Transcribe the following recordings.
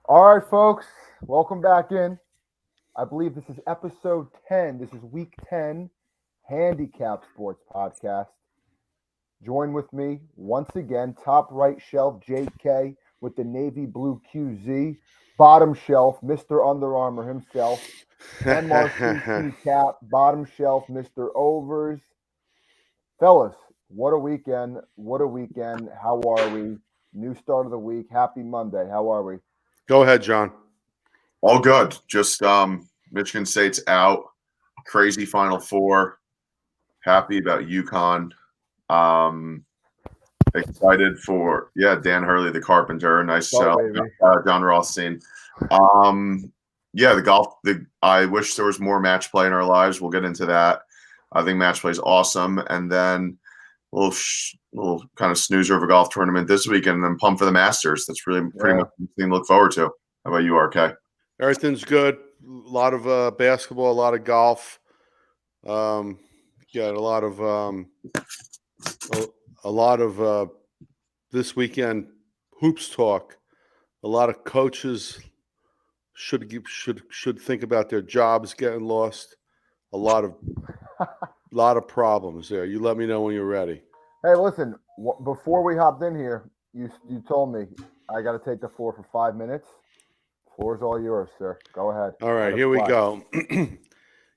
All right, folks, welcome back in. I believe this is episode 10. This is week 10, HandyKap Sports Podcast. Join with me once again, top right shelf JK with the navy blue QZ, bottom shelf Mr. Under Armour himself, MRCC Cap, bottom shelf Mr. Overs. Fellas, what a weekend. What a weekend. How are we? New start of the week. Happy Monday. How are we? Go ahead, John. All good. Just Michigan State's out. Crazy Final Four. Happy about UConn. Excited for Dan Hurley, the Carpenter. Nice Go, baby. John Rothstein. The golf. I wish there was more match play in our lives. We'll get into that. I think match play is awesome. And then a little kind of snoozer of a golf tournament this weekend, and then pump for the Masters. That's really pretty much the thing to look forward to. How about you, RK? Everything's good. A lot of basketball, a lot of golf. A lot of this weekend hoops talk. A lot of coaches should think about their jobs getting lost. A lot of problems there. You let me know when you're ready. Hey, listen. Before we hopped in here, you told me I got to take the floor for 5 minutes. Floor's all yours, sir. Go ahead. All right, here we go.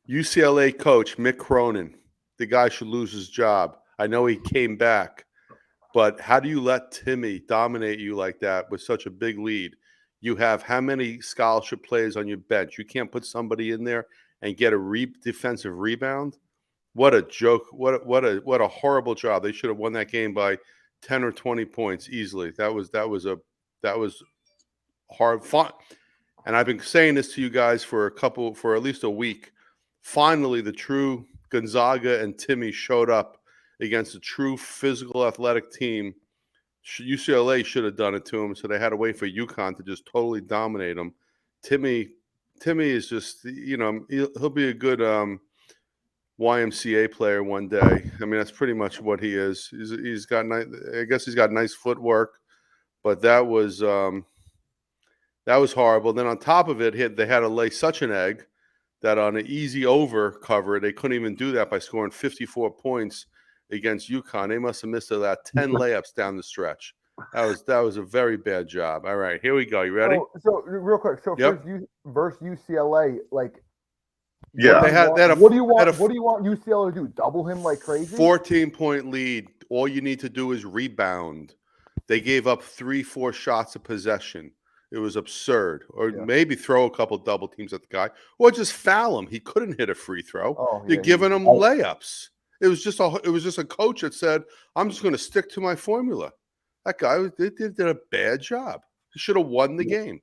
UCLA coach Mick Cronin. The guy should lose his job. I know he came back, but how do you let Timmy dominate you like that with such a big lead? You have how many scholarship players on your bench? You can't put somebody in there and get a defensive rebound. What a joke! What a horrible job. They should have won that game by 10 or 20 points easily. That was hard fun. And I've been saying this to you guys for at least a week. Finally, the true Gonzaga and Timmy showed up against a true physical athletic team. UCLA should have done it to him, so they had to wait for UConn to just totally dominate him. Timmy is just, he'll be a good YMCA player one day. I mean, that's pretty much what he is. He's got nice footwork, but that was horrible. Then on top of it, they had to lay such an egg that on an easy over cover, they couldn't even do that by scoring 54 points against UConn. They must have missed about 10 layups down the stretch. That was a very bad job. All right, here we go. You ready? So real quick. So yep. Versus UCLA, like, yeah. What do you want UCLA to do? Double him like crazy? 14-point lead. All you need to do is rebound. They gave up 3-4 shots of possession. It was absurd. Or maybe throw a couple double teams at the guy, or just foul him. He couldn't hit a free throw. You're giving him layups. It was just a coach that said, "I'm just going to stick to my formula." That guy did a bad job. He should have won the game.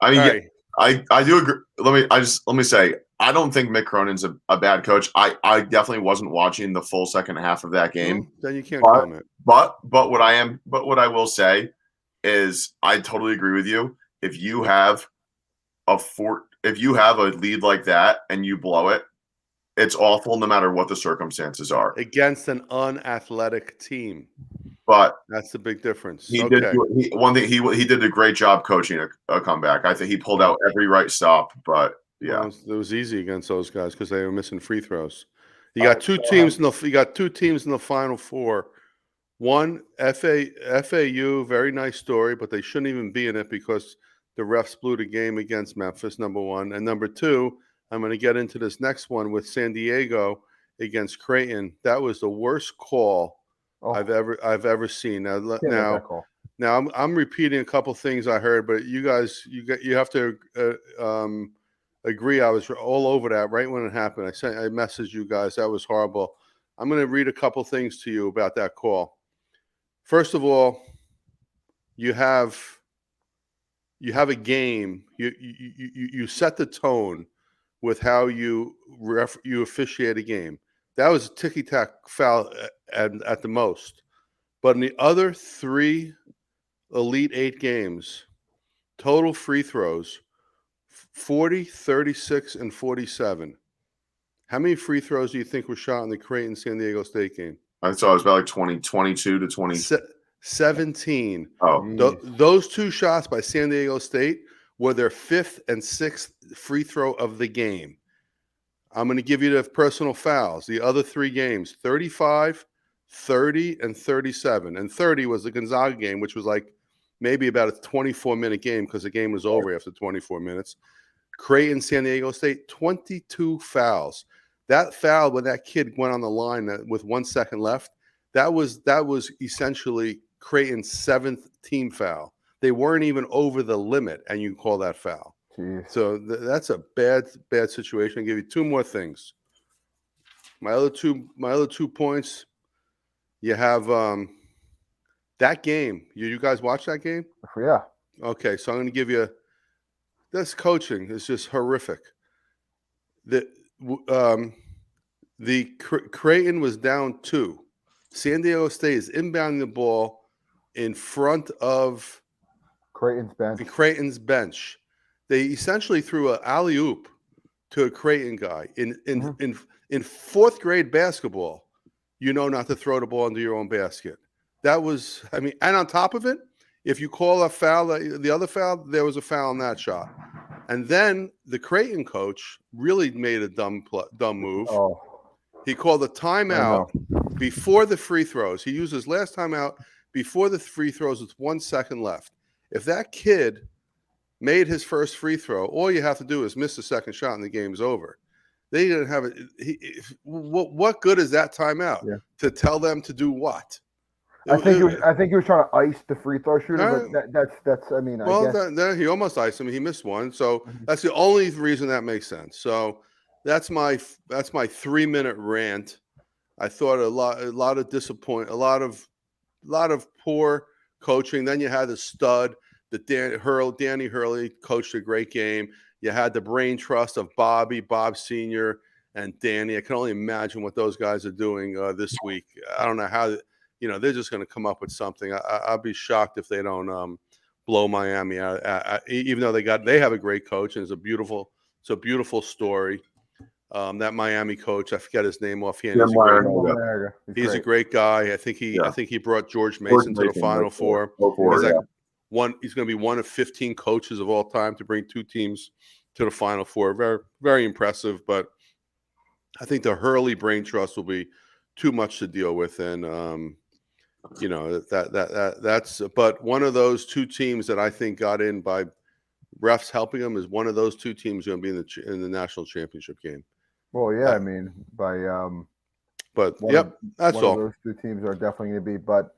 I mean, I do agree. Let me say, I don't think Mick Cronin's a bad coach. I definitely wasn't watching the full second half of that game. Then you can't comment. But what I will say is I totally agree with you. If you have a lead like that and you blow it, it's awful no matter what the circumstances are. Against an unathletic team. But that's the big difference. He did a great job coaching a comeback. I think he pulled out every right stop, but yeah. Well, it was easy against those guys because they were missing free throws. You got two teams in the Final Four. One, FAU, very nice story, but they shouldn't even be in it because the refs blew the game against Memphis, number one. And number two, I'm going to get into this next one with San Diego against Creighton. That was the worst call I've ever seen. Now I'm repeating a couple things I heard, but you guys, you have to agree. I was all over that right when it happened. I messaged you guys. That was horrible. I'm going to read a couple things to you about that call. First of all, you have a game. You set the tone with how you officiate a game. That was a ticky-tack foul at the most. But in the other 3 Elite 8 games, total free throws, 40, 36, and 47. How many free throws do you think were shot in the Creighton-San Diego State game? I thought it was about like 22 to 20. 17. Oh. Those 2 shots by San Diego State were their 5th and 6th free throw of the game. I'm going to give you the personal fouls. The other 3 games, 35, 30, and 37. And 30 was the Gonzaga game, which was like maybe about a 24-minute game because the game was over after 24 minutes. Creighton, San Diego State, 22 fouls. That foul when that kid went on the line with 1 second left, that was essentially Creighton's 7th team foul. They weren't even over the limit, and you call that foul. Jeez. So that's a bad situation. I'll give you 2 more things. My other two points. You have that game. You guys watch that game? Yeah. Okay, so I'm going to give you this coaching is just horrific. The Creighton was down 2. San Diego State is inbounding the ball in front of Creighton's bench. They essentially threw an alley-oop to a Creighton guy in 4th grade basketball. You know not to throw the ball into your own basket. That was, and on top of it, if you call a foul, the other foul, there was a foul on that shot. And then the Creighton coach really made a dumb move. Oh. He called a timeout before the free throws. He used his last timeout before the free throws with 1 second left. If that kid made his first free throw, all you have to do is miss the second shot and the game's over. They didn't have it. What good is that timeout to tell them to do what? I think he was trying to ice the free throw shooter, but that's. I mean, well, I guess. He almost iced him. He missed one, so that's the only reason that makes sense. So that's my 3-minute rant. I thought a lot of disappointment, a lot of poor coaching. Then you had the stud, Danny Hurley coached a great game. You had the brain trust of Bob Sr. and Danny. I can only imagine what those guys are doing this week. I don't know how. They're just going to come up with something. I'll be shocked if they don't blow Miami out. Even though they have a great coach and it's a beautiful story. That Miami coach, I forget his name offhand. He's a great guy. I think he brought George Mason to the Final Four. He's going to be one of 15 coaches of all time to bring 2 teams to the Final Four. Very, very impressive. But I think the Hurley brain trust will be too much to deal with, and that's. But one of those 2 teams that I think got in by refs helping them is one of those 2 teams going to be in the national championship game. Well, yeah, But that's all. Those 2 teams are definitely going to be. But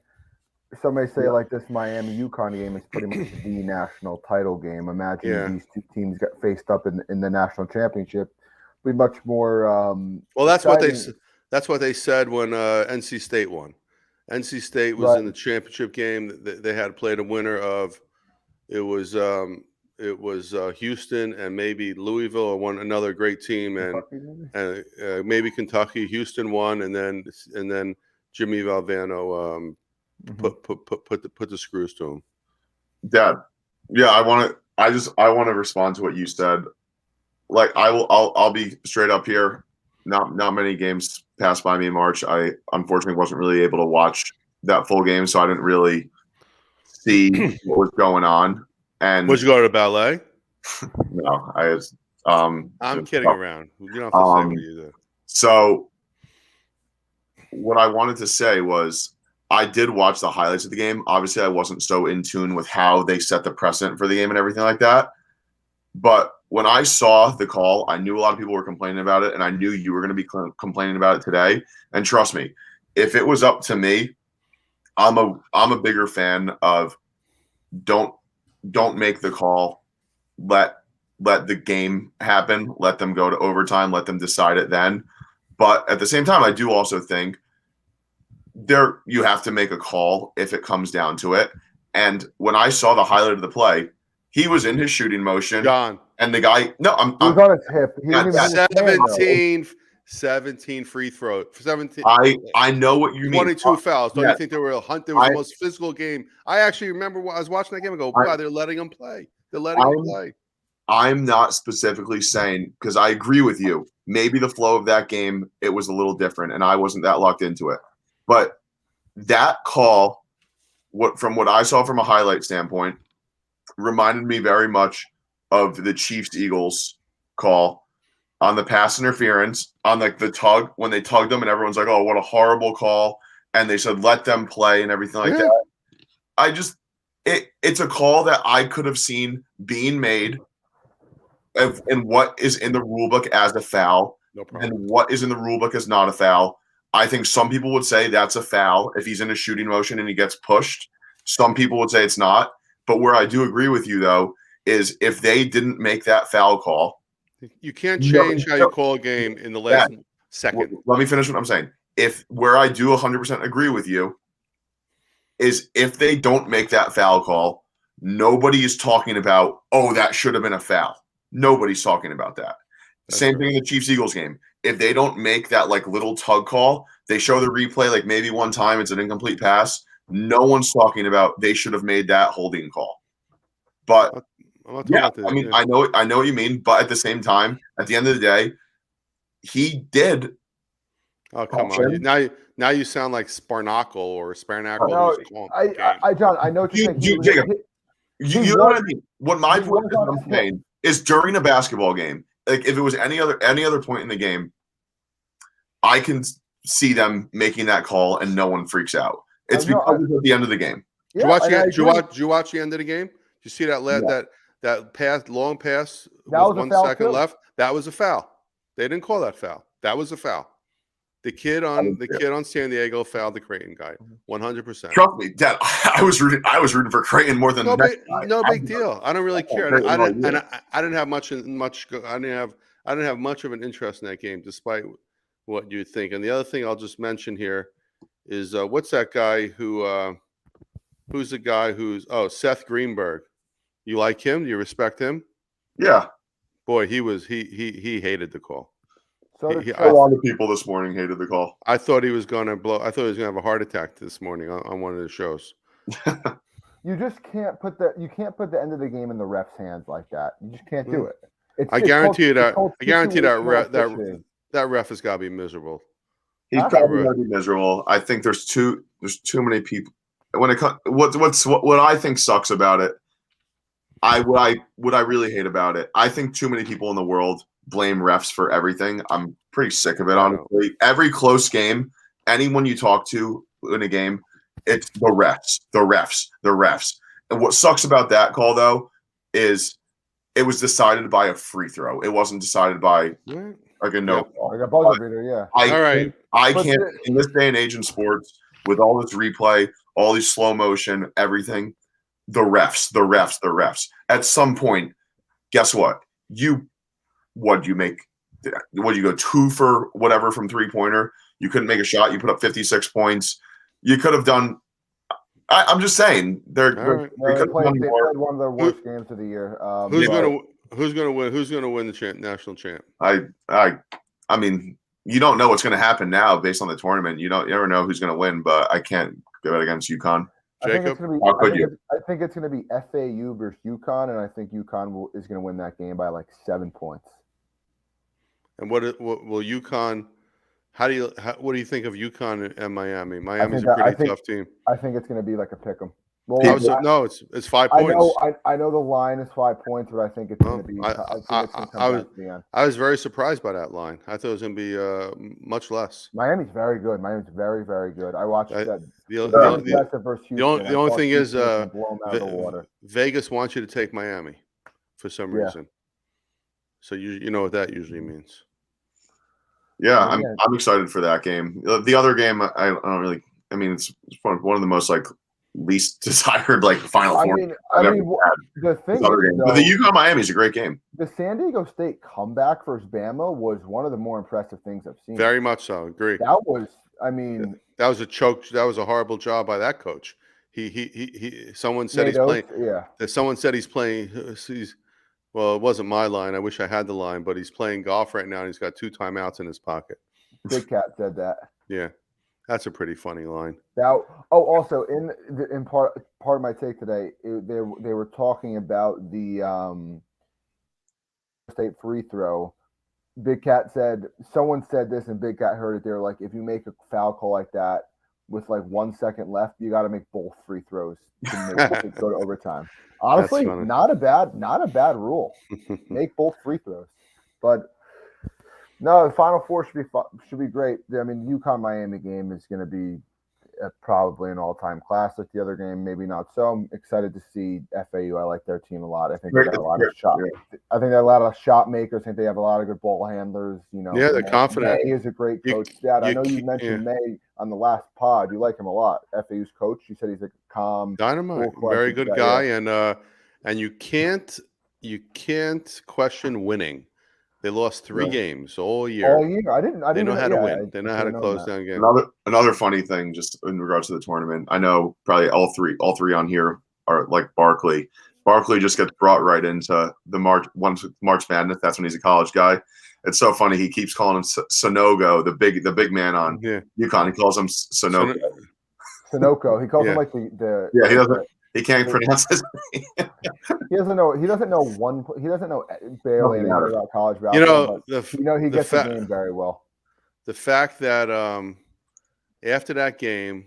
some may say like this Miami UConn game is pretty much the national title game. Imagine these 2 teams got faced up in the national championship. Be much more. Well, that's exciting. That's what they said when NC State won. NC State was in the championship game. They had played a winner of. It was Houston and maybe Louisville or another great team and maybe Kentucky. Houston won and then Jimmy Valvano put the screws to him. Dad, I want to respond to what you said. Like I'll be straight up here. Not many games passed by me in March. I unfortunately wasn't really able to watch that full game, so I didn't really see what was going on. And would you go to the ballet? No, I was. I'm kidding around. You don't have to say what you did. So, what I wanted to say was, I did watch the highlights of the game. Obviously, I wasn't so in tune with how they set the precedent for the game and everything like that. But when I saw the call, I knew a lot of people were complaining about it, and I knew you were going to be complaining about it today. And trust me, if it was up to me, I'm a bigger fan of don't make the call. Let the game happen. Let them go to overtime. Let them decide it then. But at the same time, I do also think you have to make a call if it comes down to it. And when I saw the highlight of the play, he was in his shooting motion. Gone. And the guy, he was on his hip. He didn't 17 free throws. 17. I know what you mean. 22 fouls. Don't you think there was the most physical game? I actually remember when I was watching that game and go, wow, they're letting him play. They're letting him play. I'm not specifically saying, because I agree with you. Maybe the flow of that game, it was a little different, and I wasn't that locked into it. But that call, from what I saw from a highlight standpoint, reminded me very much of the Chiefs-Eagles call on the pass interference, on like the tug, when they tugged them and everyone's like, oh, what a horrible call. And they said, let them play and everything like that. It's a call that I could have seen being made and what is in the rule book as a foul and what is in the rule book as not a foul. I think some people would say that's a foul if he's in a shooting motion and he gets pushed. Some people would say it's not. But where I do agree with you, though, is if they didn't make that foul call. You can't change how you call a game in the last second. Let me finish what I'm saying. Where I do 100% agree with you is if they don't make that foul call, nobody is talking about, oh, that should have been a foul. Nobody's talking about that. Same thing in the Chiefs-Eagles game. If they don't make that like little tug call, they show the replay like maybe one time it's an incomplete pass. No one's talking about they should have made that holding call. But yeah, I mean, I know what you mean. But at the same time, at the end of the day, he did. Oh, come on! Now you sound like Sparnacle or Sparnacle. No, John, I know what you're saying. Jacob, you know what I mean. What my point is, what I'm saying is during a basketball game, like if it was any other point in the game, I can see them making that call and no one freaks out. It's because it's at the end of the game. Did you watch the end of the game? Did you see that pass, long pass with 1 second left? That was a foul. They didn't call that foul. That was a foul. The kid on San Diego fouled the Creighton guy, 100%. Trust me, Dad. I was rooting for Creighton more than no big deal. I don't really care. I didn't have much. I didn't have much of an interest in that game, despite what you think. And the other thing I'll just mention here is what's that guy who's the guy Seth Greenberg. You like him? Do you respect him? Yeah. Boy, he hated the call. So a lot of people this morning hated the call. I thought he was going to blow. I thought he was going to have a heart attack this morning on one of the shows. You just can't put the end of the game in the ref's hands like that. You just can't do it. I guarantee you that ref has got to be miserable. He's probably going to be miserable. I think there's too many people. When it comes, what I think sucks about it, what I really hate about it, I think too many people in the world blame refs for everything. I'm pretty sick of it, honestly. Every close game, anyone you talk to in a game, it's the refs. And what sucks about that call, though, is it was decided by a free throw. It wasn't decided by like a no call. Like a buzzer beater, yeah. I can't, in this day and age in sports, with all this replay, all these slow motion, everything, the refs. At some point, guess what? What you go 2 for whatever from 3-pointer? You couldn't make a shot. You put up 56 points. You could have done. I'm just saying they played one of their worst games of the year. Who's gonna win? Who's gonna win the national champ? I mean, you don't know what's gonna happen now based on the tournament. You never know who's gonna win, but I can't go against UConn. Jacob, I think it's gonna be FAU versus UConn, and I think UConn is gonna win that game by like 7 points. And what will UConn? What do you think of UConn and Miami? Miami's a pretty tough team. I think it's going to be like a pick'em. Well, it's 5 points. I know the line is 5 points, but I think it's going to be. I was very surprised by that line. I thought it was going to be much less. Miami's very good. Miami's very, very good. I watched that. The only thing is, Vegas wants you to take Miami for some reason. So you know what that usually means. Yeah, I'm excited for that game. The other game, I don't really. I mean, it's one of the most like least desired like Final Four. The thing but the UConn Miami is a great game. The San Diego State comeback versus Bama was one of the more impressive things I've seen. Very much so. Agree. That was. I mean, that was a choke. That was a horrible job by that coach. Someone said he's playing. Yeah. Someone said he's playing. Well, it wasn't my line. I wish I had the line, but he's playing golf right now, and he's got 2 timeouts in his pocket. Big Cat said that. Yeah, that's a pretty funny line. Also in part of my take today, they were talking about the state free throw. Big Cat said someone said this, and Big Cat heard it. They were like, if you make a foul call like that, with like 1 second left, you got to make both free throws to make it go to overtime. Honestly, not a bad rule. Make both free throws, but no, the Final Four should be great. I mean, UConn Miami game is going to be probably an all-time classic. The other game, maybe not so. I'm excited to see FAU. I like their team a lot. I think they got a lot of shot. I think they have a lot of shot makers. I think they have a lot of good ball handlers. You know, yeah, they're confident. May is a great coach. Dad, I know you mentioned May on the last pod. You like him a lot. FAU's coach. You said he's a calm, dynamite, very good guy, and you can't question winning. They lost 3 games all year. All year. I didn't. They know how to win. They know how to close down games. Another funny thing, just in regards to the tournament, I know probably all three on here are like Barkley. Barkley just gets brought right into the March Madness. That's when he's a college guy. It's so funny. He keeps calling him Sonogo, the big man on UConn. He calls him Sonoko. He calls him like the he doesn't. He can't pronounce his name. He doesn't know barely anything about college basketball. You know, he gets the game very well. The fact that after that game,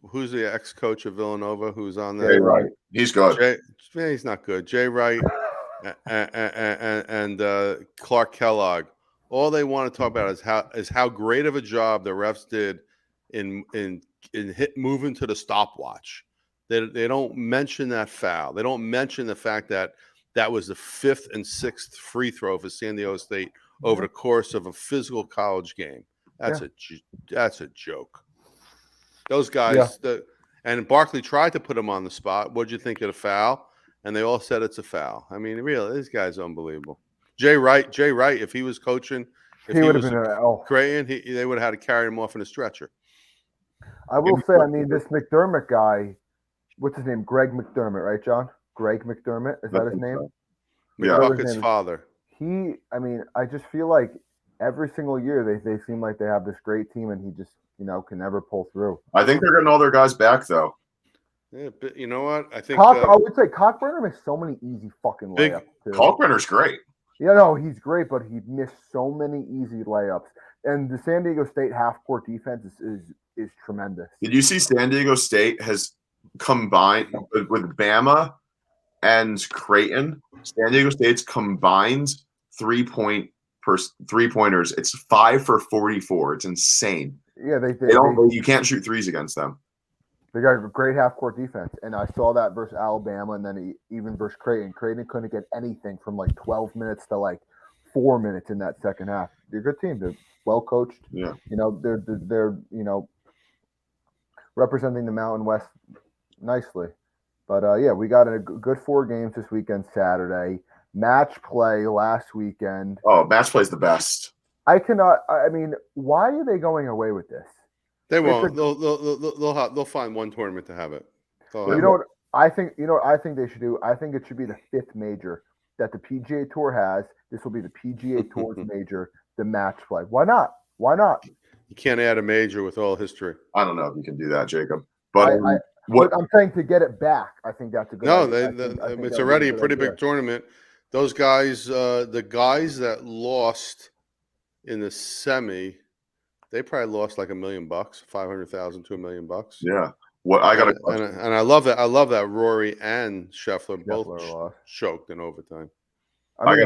who's the ex-coach of Villanova who's on there? Jay Wright. He's good. He's not good. Jay Wright and Clark Kellogg. All they want to talk about is how great of a job the refs did in moving to the stopwatch. They don't mention that foul. They don't mention the fact that was the 5th and 6th free throw for San Diego State over the course of a physical college game. That's a joke. Those guys, and Barkley tried to put him on the spot. What'd you think of the foul? And they all said it's a foul. I mean, really, this guy's unbelievable. Jay Wright, if he was coaching, he would have been Creighton, they would have had to carry him off in a stretcher. I will say, I mean, this McDermott guy. What's his name? Greg McDermott, right, John? Greg McDermott, is that his name? Yeah, Bucket's father. I just feel like every single year they seem like they have this great team, and he just can never pull through. I think they're getting all their guys back though. Yeah, but you know what? I think I would say Cockburner makes so many easy fucking layups. Cockburner's great. Yeah, no, he's great, but he missed so many easy layups. And the San Diego State half-court defense is tremendous. Did you see San Diego State has combined with Bama and Creighton? San Diego State's combined 3-pointers. It's 5 for 44. It's insane. Yeah, you can't shoot threes against them. They got a great half-court defense, and I saw that versus Alabama, and then even versus Creighton. Creighton couldn't get anything from like 12 minutes to like 4 minutes in that second half. They're a good team. They're well coached. Yeah, they're representing the Mountain West nicely. But we got a good 4 games this weekend. Saturday match play last weekend. Oh, match play is the best. I mean, why are they going away with this? They won't. They'll find one tournament to have it. What I think they should do? I think it should be the 5th major that the PGA Tour has. This will be the PGA Tour's major, the match play. Why not? You can't add a major with all history. I don't know if you can do that, Jacob. But what I'm saying, to get it back, I think that's a good idea. No, it's already a pretty big tournament. Those guys, the guys that lost in the semi, they probably lost like $1 million, $500,000 to $1 million. Yeah. What I got and I love that. I love that Rory and Scheffler both choked in overtime. I mean,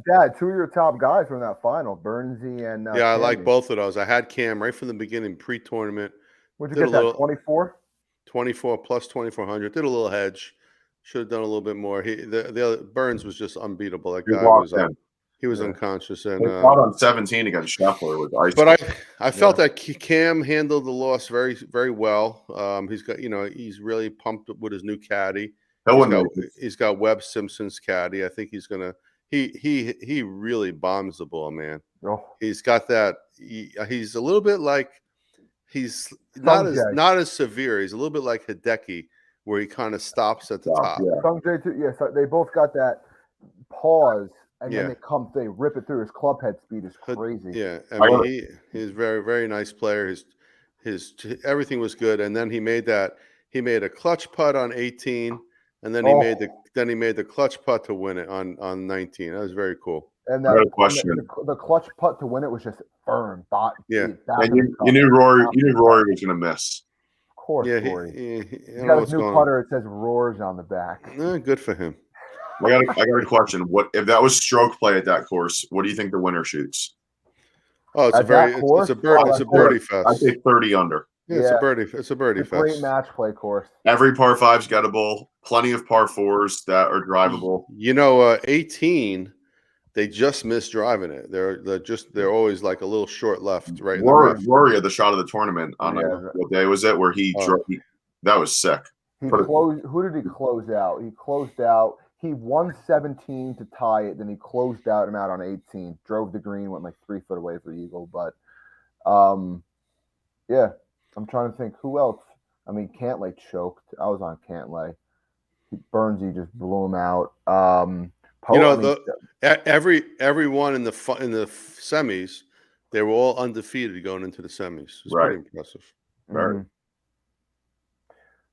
Dad, 2 of your top guys were in that final, Burnsy and I like both of those. I had Cam right from the beginning, pre-tournament. What'd you get that, 24? 24 plus 2,400. Did a little hedge. Should have done a little bit more. The other Burns was just unbeatable. That guy he was unconscious, and fought on 17 against Scheffler with ice. But I felt that Cam handled the loss very, very well. He's got he's really pumped with his new caddy. He's got Webb Simpson's caddy. I think he's gonna. He really bombs the ball, man. Oh. He's got that. He's a little bit like not as severe. He's a little bit like Hideki, where he kind of stops at the top. Sungjae too. Yeah, so they both got that pause, and then they rip it through. His club head speed is crazy. Yeah, I mean he's a very, very nice player. His everything was good, and then he made a clutch putt on 18, and then he made the clutch putt to win it on 19. That was very cool. And I got a question. The clutch putt to win it was just firm. Yeah. And you knew Rory was going to miss. Of course, Yeah, Rory. he He's got his new putter. It says Roars on the back. Good for him. I got a question. What if that was stroke play at that course? What do you think the winner shoots? Oh, it's At it's a birdie fest. I say 30 under. Yeah, it's a birdie. It's a birdie It's a great fest. match play course. Every par five's gettable. Plenty of par fours that are drivable. 18. They just missed driving it. They're always like a little short left, right in the rough. Rory had the shot of the tournament on what day was it? Where he drove. That was sick. Who did he close out? He closed out. He won 17 to tie it. Then he closed out him out on 18. Drove the green, went like 3 foot away for eagle. But, yeah, I'm trying to think who else. I mean, Cantlay choked. I was on Cantlay. Burnsy just blew him out. Everyone in the semis, they were all undefeated going into the semis. It's pretty impressive. Right. Mm-hmm.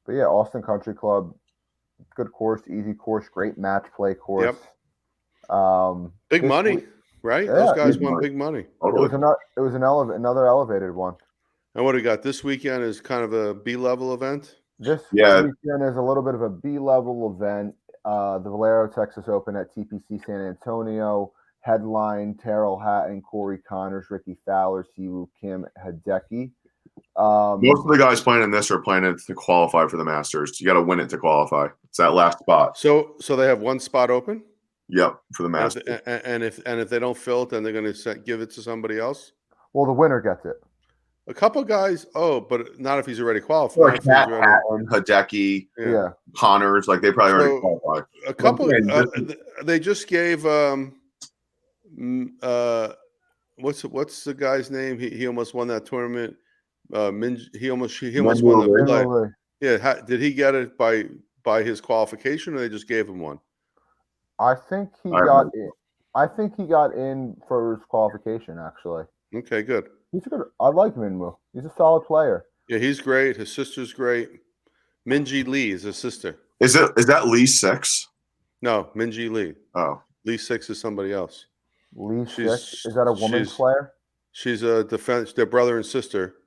But yeah, Austin Country Club, good course, easy course, great match play course. Yep. Big money, right? Yeah, those guys won big money. It was another elevated one. And what we got this weekend is kind of a B-level event. This weekend is a little bit of a B-level event. The Valero Texas Open at TPC San Antonio. Headline: Terrell Hatton, Corey Connors, Ricky Fowler, Siwoo Kim, Hideki. Most of the guys playing in this are playing it to qualify for the Masters. You got to win it to qualify. It's that last spot. So they have one spot open. Yep, for the Masters. And if they don't fill it, then they're going to give it to somebody else. Well, the winner gets it. A couple guys, but not if he's already qualified. Hatton, Hideki, Connors, like they probably already qualified. A couple. They just gave what's the guy's name? He almost won that tournament. He almost won the play. Yeah, did he get it by his qualification, or they just gave him one? I think he got in. I think he got in for his qualification. Actually. Okay, good. He's good. I like Minwoo. He's a solid player. Yeah, he's great. His sister's great. Minji Lee is his sister. Is that Lee 6? No, Minji Lee. Oh, Lee 6 is somebody else. Lee 6 is that a woman's player? She's a defense. They're brother and sister.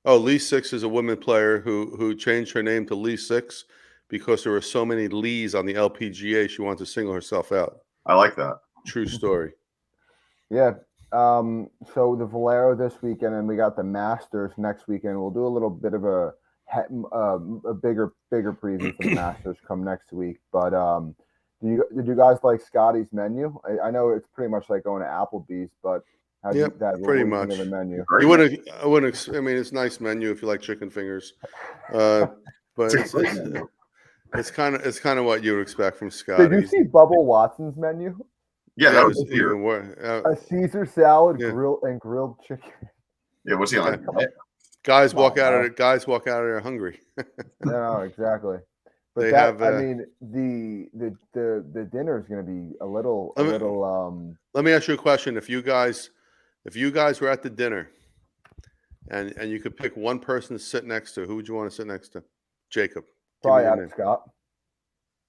Oh, Lee 6 is a woman player who changed her name to Lee 6 because there were so many Lees on the LPGA. She wanted to single herself out. I like that. True story. Yeah. So the Valero this weekend, and we got the Masters next weekend. We'll do a little bit of a bigger preview for the Masters come next week. But did you guys like Scotty's menu? I know it's pretty much like going to Applebee's, but pretty much. The menu. You wouldn't. I mean, it's a nice menu if you like chicken fingers, but it's kind of what you would expect from Scotty. Did you see Bubba Watson's menu? Yeah, that was even worse. A Caesar salad, grilled chicken. Yeah, what's he on? Guys walk out of there hungry. No, exactly. But they have. I mean, the dinner is going to be a little. Let me ask you a question. If you guys were at the dinner, and you could pick one person to sit next to, who would you want to sit next to? Jacob. Probably Adam Scott.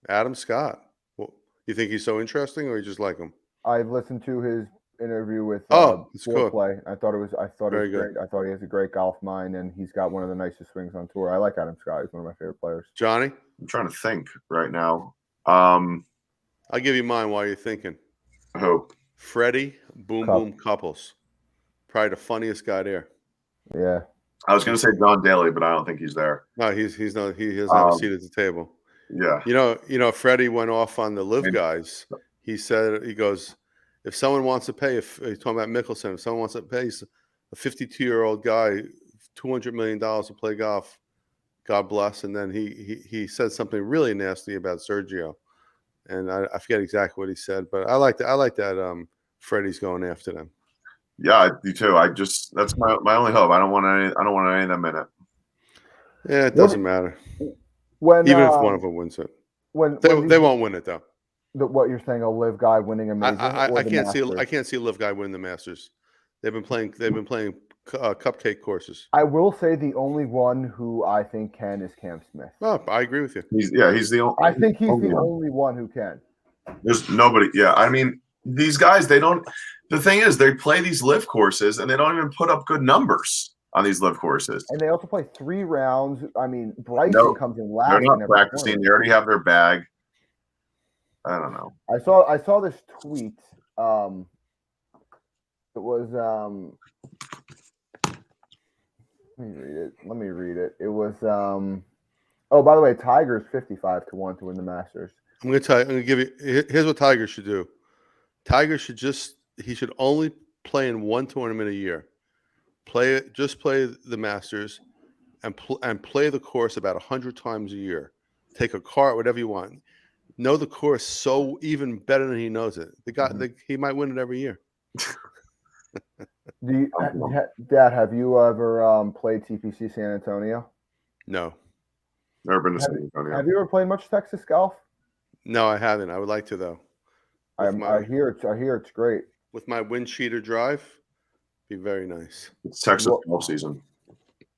Adam Scott. Well, you think he's so interesting, or you just like him? I've listened to his interview with it's cool. Play. I thought it was Very great. I thought he has a great golf mind, and he's got one of the nicest swings on tour. I like Adam Scott. He's one of my favorite players. Johnny? I'm trying to think right now. I'll give you mine while you're thinking. I hope. Freddie Boom Couples. Probably the funniest guy there. Yeah. I was going to say John Daly, but I don't think he's there. No, he's not. He doesn't have a seat at the table. Yeah. You know, Freddie went off on the live guys. He goes, if someone wants to pay, he's talking about Mickelson, if someone wants to pay a 52-year-old guy $200 million to play golf, God bless. And then he said something really nasty about Sergio, and I forget exactly what he said, but I like that. Freddie's going after them. Yeah, I do too. That's my only hope. I don't want any of them in it. Yeah, it doesn't matter. Even if one of them wins it, they won't win it though. What you're saying, a live guy winning a major? I can't see a live guy win the Masters. They've been playing cupcake courses. I will say the only one who I think can is Cam Smith. Oh, I agree with you. He's the only. I think he's the only one who can. There's nobody. Yeah, I mean, these guys, they don't. the thing is, they play these live courses and they don't even put up good numbers on these live courses. And they also play 3 rounds. I mean, Bryson No, comes in They're last. not in every practicing. tournament. They already have their bag. I don't know. I saw this tweet. It was let me read it. It was oh, by the way, Tiger's 55-1 to win the Masters. I'm gonna give you. Here's what Tiger should do. Tiger should he should only play in one tournament a year. Play the Masters, and play the course about 100 times a year. Take a cart, whatever you want. Know the course so even better than he knows it. He might win it every year. Dad, have you ever played TPC San Antonio? No. Never been to San Antonio. Have you ever played much Texas golf? No, I haven't. I would like to though. I hear it's great. With my wind cheater drive, be very nice. It's Texas golf season.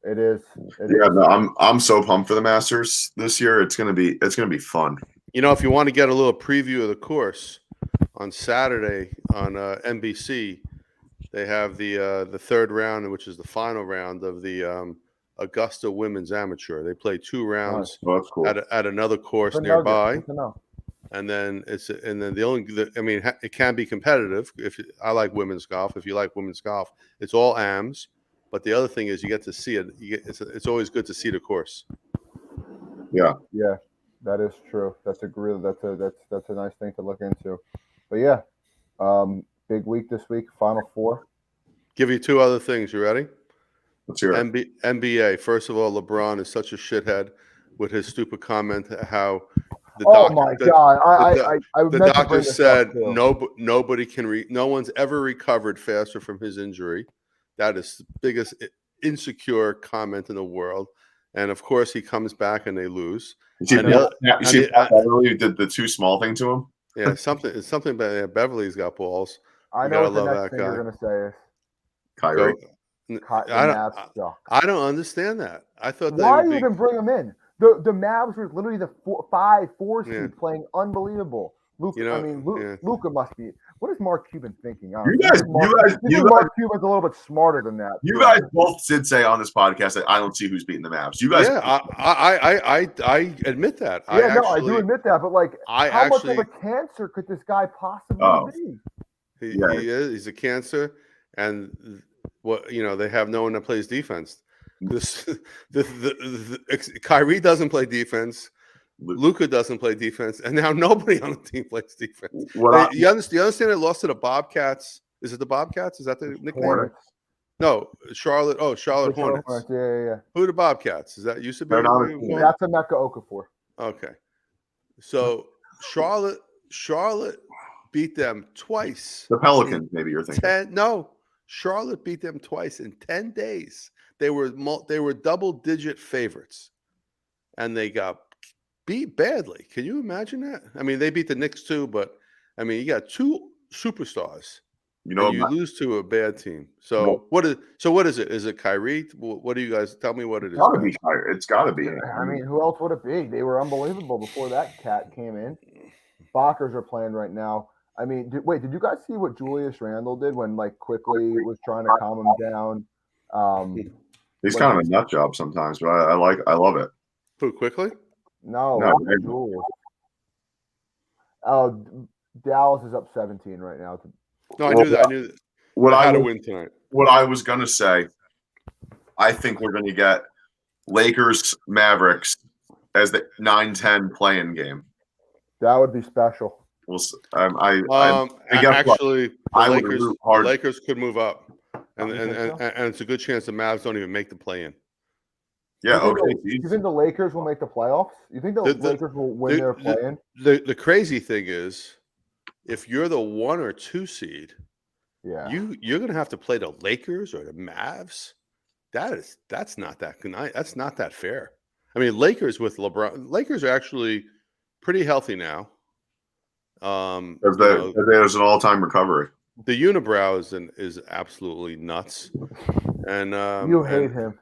It is. No, I'm so pumped for the Masters this year. It's gonna be fun. You know, if you want to get a little preview of the course, on Saturday on NBC, they have the third round, which is the final round of the Augusta Women's Amateur. They play 2 rounds that's cool. at another course nearby, and then it can be competitive. I like women's golf. If you like women's golf, it's all AMs. But the other thing is you get to see it. It's always good to see the course. Yeah. Yeah, that is true. That's a nice thing to look into. But yeah, big week this week. Final 4. Give you 2 other things. You ready? Let's hear it. NBA. First of all, LeBron is such a shithead with his stupid comment how the doctor said nobody can no one's ever recovered faster from his injury. That is the biggest insecure comment in the world. And of course, he comes back and they lose. You see Beverly did the too small thing to him? Yeah, it's something about Beverly's got balls. I know what the next thing you're going to say is Kyrie. I don't understand that. I thought why even bring him in? The Mavs were literally the 5-4 seed playing unbelievable. Luka must be. What is Mark Cuban thinking? You guys, Mark Cuban's a little bit smarter than that. You guys both did say on this podcast that I don't see who's beating the Mavs. You guys, I admit that. I do admit that. But how much of a cancer could this guy possibly be? He is. He's a cancer, and they have no one that plays defense. Kyrie doesn't play defense. Luka doesn't play defense, and now nobody on the team plays defense. You understand? They lost to the Bobcats. Is it the Bobcats? Is that the nickname? Hornets. No, Charlotte. Oh, Charlotte Hornets. Yeah. Who are the Bobcats? Is that used to be? That's Emeka Okafor. Okay, so Charlotte beat them twice. The Pelicans, maybe you're thinking. Charlotte beat them twice in 10 days. They were double-digit favorites, and they got beat badly. Can you imagine that? I mean, they beat the Knicks too, but I mean, you got 2 superstars. You lose to a bad team. So what is it? Is it Kyrie? What do you guys tell me? What it is? It's got to be. I mean, who else would it be? They were unbelievable before that cat came in. Bakers are playing right now. I mean, did you guys see what Julius Randle did when quickly was trying to calm him down? He's kind of a nut job sometimes, but I love it. Who, Quickly? No. Julius. Oh, Dallas is up 17 right now. No, I knew that. I had to win tonight. What I was going to say, I think we're going to get Lakers Mavericks as the 9-10 play-in game. That would be special. Actually, the Lakers could move up, and it's a good chance the Mavs don't even make the play-in. Yeah, okay. You think the Lakers will make the playoffs? You think the Lakers will win their play-in? The crazy thing is, if you're the 1 or 2 seed, you're going to have to play the Lakers or the Mavs. That's not that fair. I mean, Lakers with LeBron. Lakers are actually pretty healthy now. There's an all-time recovery. The unibrow is absolutely nuts, and you hate him.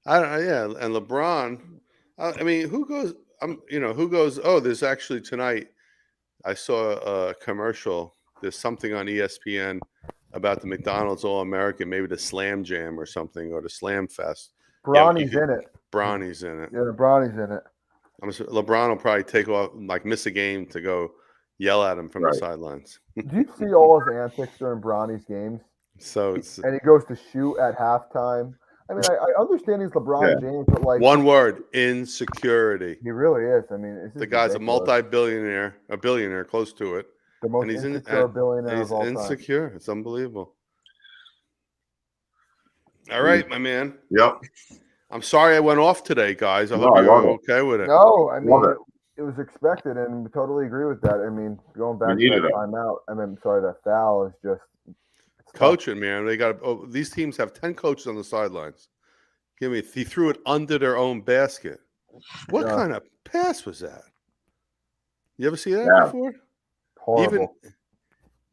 And LeBron. I mean, who goes? Who goes? Oh, there's actually tonight. I saw a commercial. There's something on ESPN about the McDonald's All-American, maybe the Slam Jam or something, or the Slam Fest. Bronny's in it. Bronny's in it. Yeah, Bronny's in it. LeBron will probably take off, like miss a game to go yell at him from the sidelines. Do you see all his antics during Bronny's games? So it's And he goes to shoot at halftime. I mean, I understand he's LeBron James, but like one word: insecurity. he really is. I mean, The guy's ridiculous. a billionaire, close to it. The most And he's insecure billionaire he's of all insecure. time. It's unbelievable. All right, my man. Yep. I'm sorry I went off today, guys. I No, hope I you're love it. okay with it. No, I mean Love it was expected, and we totally agree with that. I mean, going back to needed that it. timeout. I mean, sorry, that foul is just it's tough. Coaching, man. They got these teams have 10 coaches on the sidelines. He threw it under their own basket. What kind of pass was that? You ever see that before? Horrible.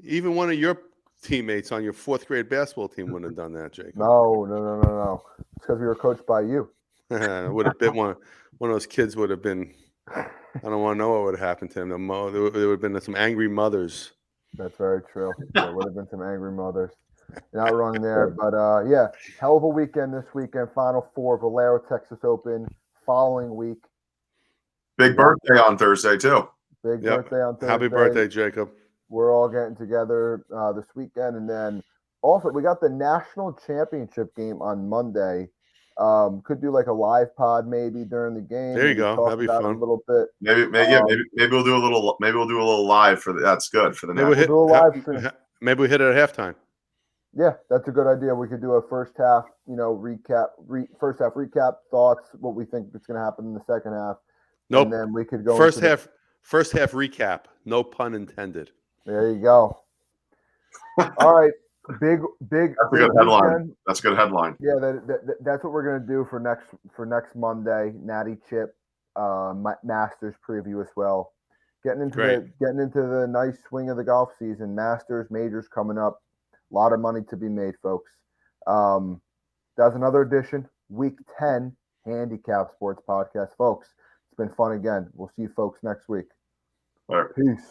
Even one of your teammates on your fourth grade basketball team wouldn't have done that, Jacob. No. It's because we were coached by you. Would have been one of those kids would have been. I don't want to know what would have happened to him. There would have been some angry mothers. That's very true. There would have been some angry mothers. You're not wrong there, but yeah, hell of a weekend this weekend. Final Four, Valero, Texas Open. Following week, Big birthday on Thursday too. Big birthday on Thursday. Happy birthday, Jacob. We're all getting together this weekend, and then also we got the national championship game on Monday. Could do like a live pod maybe during the game. There you go. That'd be fun. A little bit. Maybe we'll do a little. Maybe we'll do a little live for the. That's good for the. Maybe we'll do a live stream. Maybe we hit it at halftime. Yeah, that's a good idea. We could do a first half, recap, first half recap, thoughts, what we think is going to happen in the second half. Nope. And then we could go first half recap. No pun intended. There you go. All right, big. That's a good headline. Weekend. That's a good headline. Yeah, that's what we're going to do for next Monday. Natty Chip, Masters preview as well. Getting into the nice swing of the golf season. Masters, majors coming up. A lot of money to be made, folks. That was another edition, Week 10, HandyKap Sports Podcast. Folks, it's been fun again. We'll see you folks next week. All right. Peace.